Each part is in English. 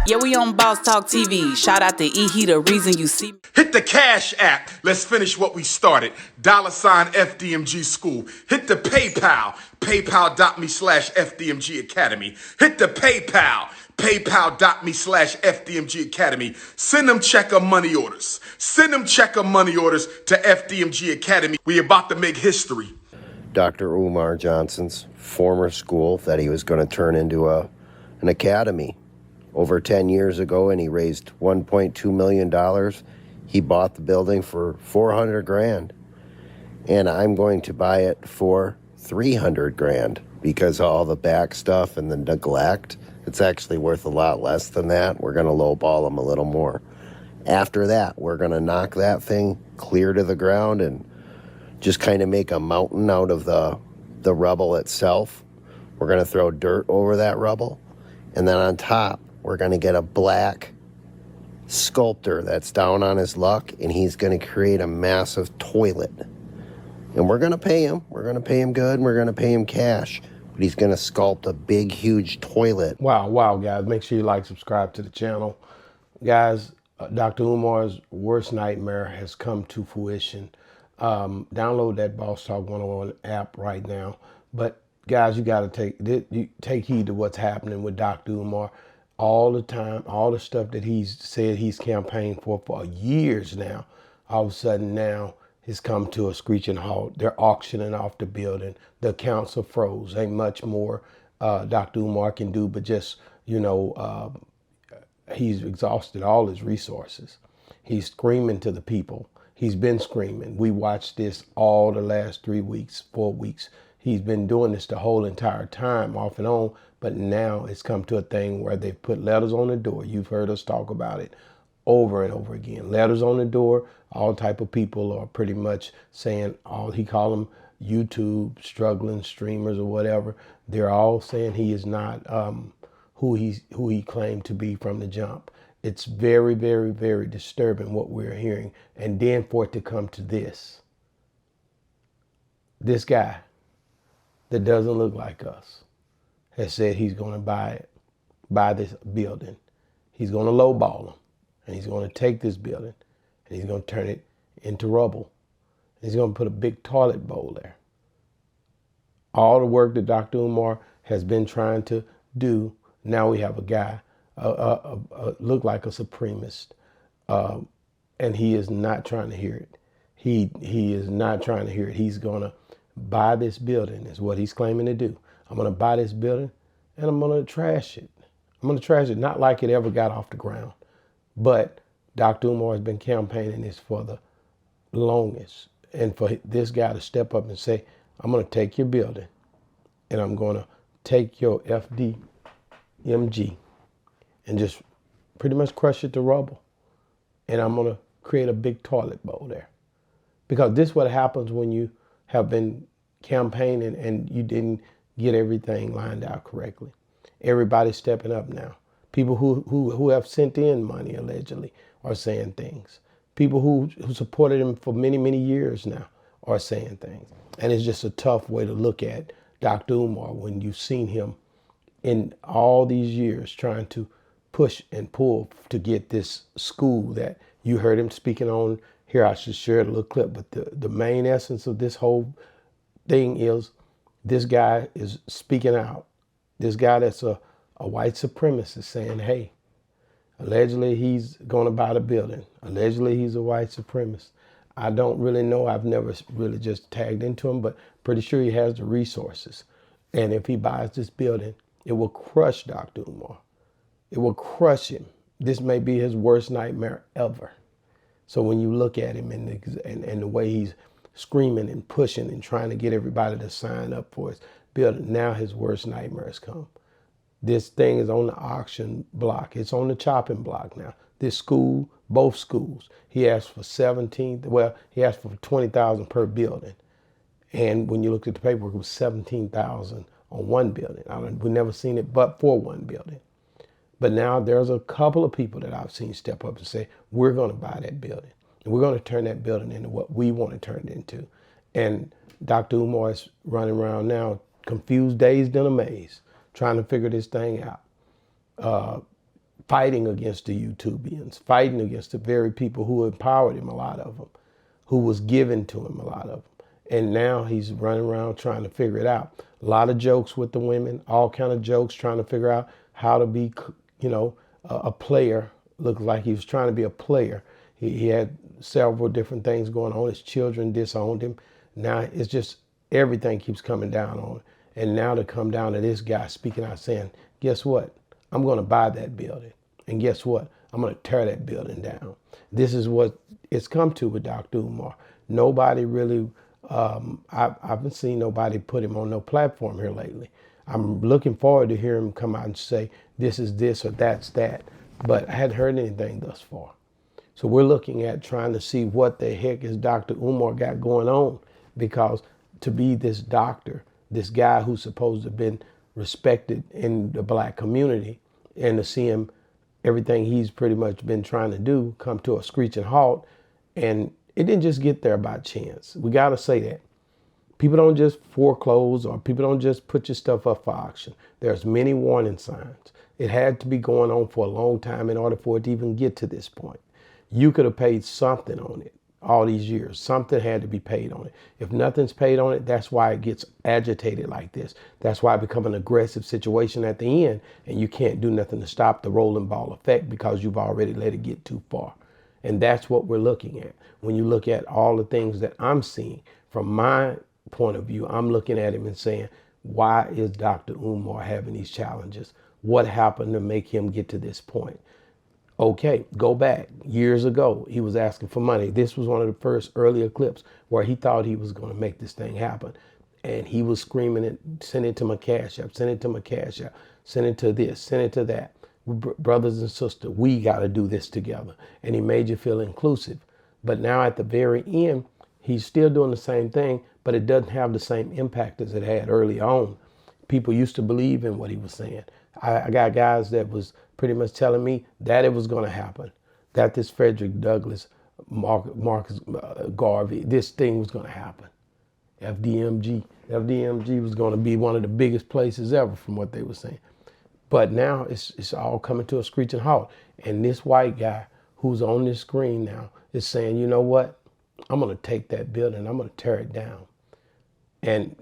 Yeah, we on Boss Talk TV. Shout out to E. He the reason you see me. Hit the Cash App. Let's finish what we started. $ FDMG School. Hit the PayPal. PayPal.me/FDMG Academy. Hit the PayPal. PayPal.me/FDMG Academy. Send them check of money orders. Send them check of money orders to FDMG Academy. We about to make history. Dr. Umar Johnson's former school that he was going to turn into an academy. Over 10 years ago, and he raised $1.2 million. He bought the building for $400,000, and I'm going to buy it for $300,000 because of all the back stuff and the neglect. It's actually worth a lot less than that. We're going to lowball him a little more. After that, we're going to knock that thing clear to the ground and just kind of make a mountain out of the rubble itself. We're going to throw dirt over that rubble, and then on top, we're going to get a black sculptor that's down on his luck, and he's going to create a massive toilet. And we're going to pay him. We're going to pay him good, and we're going to pay him cash. But he's going to sculpt a big, huge toilet. Wow, guys. Make sure you like, subscribe to the channel. Guys, Dr. Umar's worst nightmare has come to fruition. Download that Boss Talk 101 app right now. But, guys, you got to take heed to what's happening with Dr. Umar. All the time, all the stuff that he's said he's campaigned for years now, all of a sudden now has come to a screeching halt. They're auctioning off the building. The accounts are froze. Ain't much more Dr. Umar can do, but just, he's exhausted all his resources. He's screaming to the people. He's been screaming. We watched this all the last 3 weeks, 4 weeks. He's been doing this the whole entire time, off and on, but now it's come to a thing where they've put letters on the door. You've heard us talk about it over and over again. Letters on the door. All type of people are pretty much saying, he call them YouTube struggling streamers or whatever. They're all saying he is not who he claimed to be from the jump. It's very, very, very disturbing what we're hearing. And then for it to come to this guy that doesn't look like us has said he's going to buy this building. He's going to lowball them, and he's going to take this building, and he's going to turn it into rubble. He's going to put a big toilet bowl there. All the work that Dr. Umar has been trying to do, now we have a guy look like a supremacist, and he is not trying to hear it. He is not trying to hear it. He's going to buy this building, is what he's claiming to do. I'm going to buy this building, and I'm going to trash it. I'm going to trash it, not like it ever got off the ground. But Dr. Umar has been campaigning this for the longest. And for this guy to step up and say, I'm going to take your building, and I'm going to take your FDMG and just pretty much crush it to rubble. And I'm going to create a big toilet bowl there. Because this is what happens when you have been campaigning and you didn't get everything lined out correctly. Everybody's stepping up now. People who have sent in money allegedly are saying things. People who supported him for many, many years now are saying things. And it's just a tough way to look at Dr. Umar when you've seen him in all these years trying to push and pull to get this school that you heard him speaking on. Here, I should share a little clip, but the main essence of this whole thing is this guy is speaking out. This guy that's a white supremacist saying, hey, allegedly he's going to buy the building. Allegedly he's a white supremacist. I don't really know. I've never really just tagged into him, but pretty sure he has the resources. And if he buys this building, it will crush Dr. Umar. It will crush him. This may be his worst nightmare ever. So when you look at him and the way he's screaming and pushing and trying to get everybody to sign up for his building, now his worst nightmare has come. This thing is on the auction block. It's on the chopping block now. This school, both schools, he asked for he asked for $20,000 per building. And when you looked at the paperwork, it was $17,000 on one building. We've never seen it but for one building. But now there's a couple of people that I've seen step up and say, we're going to buy that building. And we're going to turn that building into what we want to turn it into. And Dr. Umar is running around now, confused, dazed, and amazed, trying to figure this thing out. fighting against the YouTubians, fighting against the very people who empowered him, a lot of them, who was given to him, a lot of them. And now he's running around trying to figure it out. A lot of jokes with the women, all kind of jokes, trying to figure out how to be, a player. Looked like he was trying to be a player. He had several different things going on. His children disowned him. Now it's just everything keeps coming down on him. And now to come down to this guy speaking out saying, guess what? I'm going to buy that building. And guess what? I'm going to tear that building down. This is what it's come to with Dr. Umar. Nobody really, I haven't seen nobody put him on no platform here lately. I'm looking forward to hear him come out and say, this is this or that's that. But I hadn't heard anything thus far. So we're looking at trying to see what the heck is Dr. Umar got going on, because to be this doctor, this guy who's supposed to have been respected in the black community, and to see him, everything he's pretty much been trying to do come to a screeching halt. And it didn't just get there by chance. We got to say that. People don't just foreclose, or people don't just put your stuff up for auction. There's many warning signs. It had to be going on for a long time in order for it to even get to this point. You could have paid something on it all these years. Something had to be paid on it. If nothing's paid on it, that's why it gets agitated like this. That's why it becomes an aggressive situation at the end, and you can't do nothing to stop the rolling ball effect because you've already let it get too far. And that's what we're looking at. When you look at all the things that I'm seeing from my point of view, I'm looking at him and saying, why is Dr. Umar having these challenges? What happened to make him get to this point? Okay, go back. Years ago, he was asking for money. This was one of the first earlier clips where he thought he was going to make this thing happen. And he was screaming it, send it to my cash app, send it to my cash app, send it to this, send it to that. Brothers and sisters, we got to do this together. And he made you feel inclusive. But now at the very end, he's still doing the same thing, but it doesn't have the same impact as it had early on. People used to believe in what he was saying. I got guys that was pretty much telling me that it was going to happen, that this Frederick Douglass, Marcus Garvey, this thing was going to happen. FDMG was going to be one of the biggest places ever from what they were saying. But now it's all coming to a screeching halt. And this white guy who's on this screen now is saying, you know what? I'm going to take that building. I'm going to tear it down. And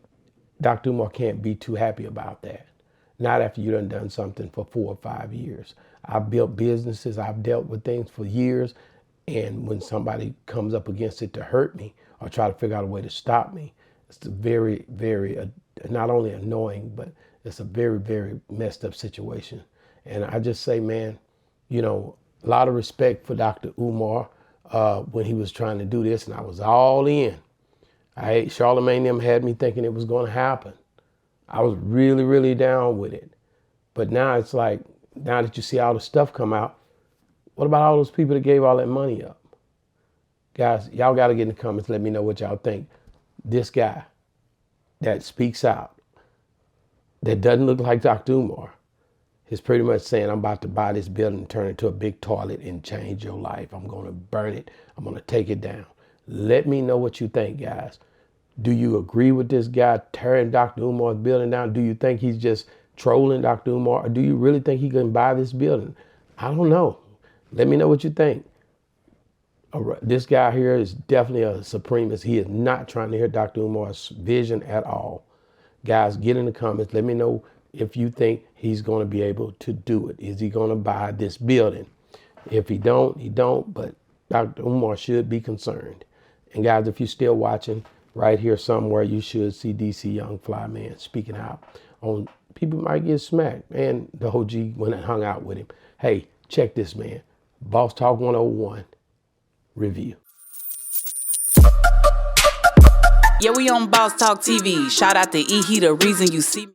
Dr. Umar can't be too happy about that. Not after you done something for 4 or 5 years. I've built businesses. I've dealt with things for years. And when somebody comes up against it to hurt me or try to figure out a way to stop me, it's a very, very, not only annoying, but it's a very, very messed up situation. And I just say, man, a lot of respect for Dr. Umar when he was trying to do this, and I was all in. Charlemagne them had me thinking it was going to happen. I was really, really down with it. But now it's like, now that you see all the stuff come out, what about all those people that gave all that money up? Guys, y'all got to get in the comments, let me know what y'all think. This guy that speaks out, that doesn't look like Dr. Umar, is pretty much saying, I'm about to buy this building and turn it into a big toilet and change your life. I'm going to burn it. I'm going to take it down. Let me know what you think, guys. Do you agree with this guy tearing Dr. Umar's building down? Do you think he's just trolling Dr. Umar? Or do you really think he can buy this building? I don't know. Let me know what you think. This guy here is definitely a supremacist. He is not trying to hear Dr. Umar's vision at all. Guys, get in the comments. Let me know if you think he's going to be able to do it. Is he going to buy this building? If he don't, he don't. But Dr. Umar should be concerned. And guys, if you're still watching, right here somewhere, you should see DC Young Fly Man speaking out on people might get smacked. And the OG went and hung out with him. Hey, check this, man. Boss Talk 101 review. Yeah, we on Boss Talk TV. Shout out to E. He the reason you see me.